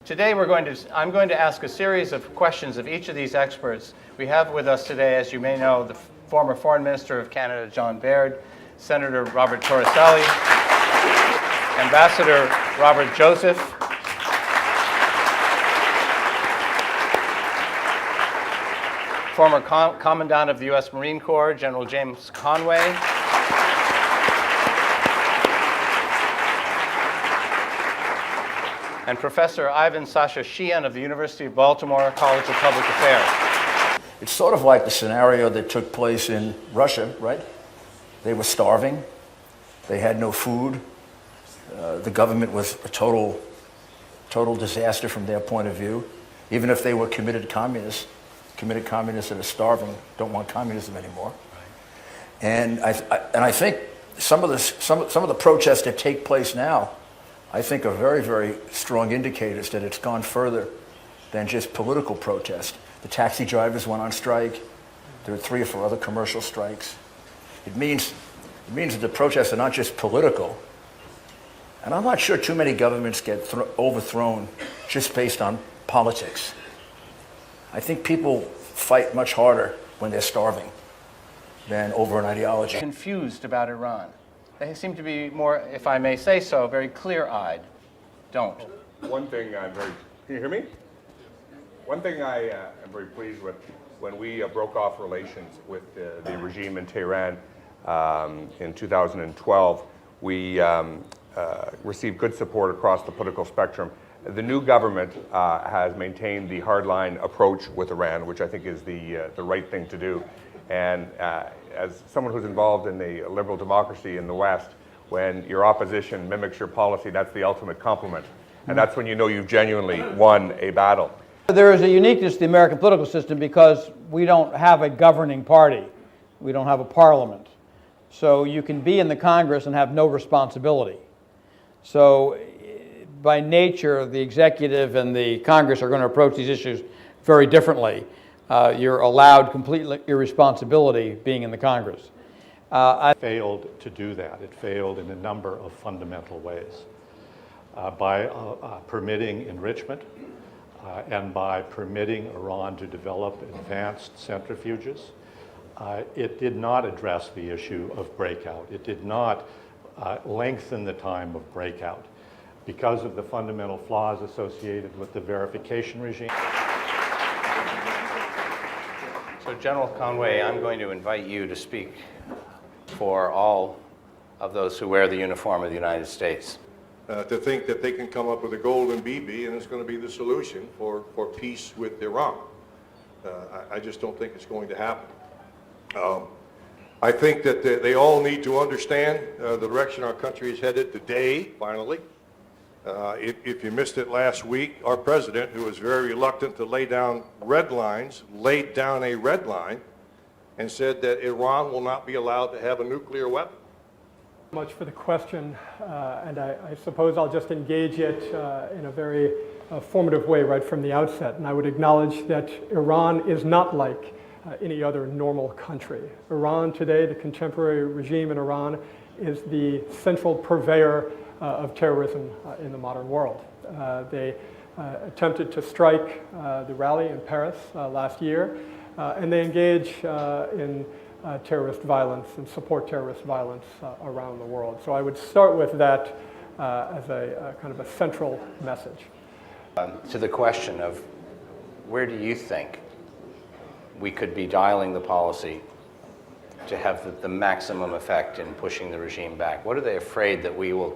Today I'm going to ask a series of questions of each of these experts. We have with us today, as you may know, the former Foreign Minister of Canada, John Baird, Senator Robert Torricelli, Ambassador Robert Joseph, former Commandant of the U.S. Marine Corps, General James Conway, and Professor Ivan Sashashian of the University of Baltimore College of Public Affairs. It's sort of like the scenario that took place in Russia, right? They were starving. They had no food. The government was a total disaster from their point of view. Even if they were committed communists that are starving don't want communism anymore. Right. And I think some of the protests that take place now, I think, are very, very strong indicators that it's gone further than just political protest. The taxi drivers went on strike. There were 3 or 4 other commercial strikes. It means that the protests are not just political. And I'm not sure too many governments get overthrown just based on politics. I think people fight much harder when they're starving than over an ideology. Confused about Iran. They seem to be more, if I may say so, very clear-eyed. Don't. One thing can you hear me? One thing I am very pleased with, when we broke off relations with the regime in Tehran in 2012, we received good support across the political spectrum. The new government has maintained the hardline approach with Iran, which I think is the right thing to do. And as someone who's involved in the liberal democracy in the West, when your opposition mimics your policy, that's the ultimate compliment. And that's when you know you've genuinely won a battle. There is a uniqueness to the American political system because we don't have a governing party. We don't have a parliament. So you can be in the Congress and have no responsibility. So by nature, the executive and the Congress are going to approach these issues very differently. You're allowed complete irresponsibility being in the Congress. I failed to do that. It failed in a number of fundamental ways. By permitting enrichment and by permitting Iran to develop advanced centrifuges, it did not address the issue of breakout. It did not lengthen the time of breakout because of the fundamental flaws associated with the verification regime. So General Conway, I'm going to invite you to speak for all of those who wear the uniform of the United States. To think that they can come up with a golden BB and it's going to be the solution for peace with Iran. I just don't think it's going to happen. I think that they all need to understand the direction our country is headed today, finally. If you missed it last week, our president, who was very reluctant to lay down red lines, laid down a red line and said that Iran will not be allowed to have a nuclear weapon. Much for the question, and I suppose I'll just engage it in a very formative way right from the outset. And I would acknowledge that Iran is not like any other normal country. Iran today, the contemporary regime in Iran, is the central purveyor of terrorism in the modern world. They attempted to strike the rally in Paris last year, and they engage in terrorist violence and support terrorist violence around the world. So I would start with that as a kind of a central message. To the question of where do you think we could be dialing the policy to have the maximum effect in pushing the regime back? What are they afraid that we will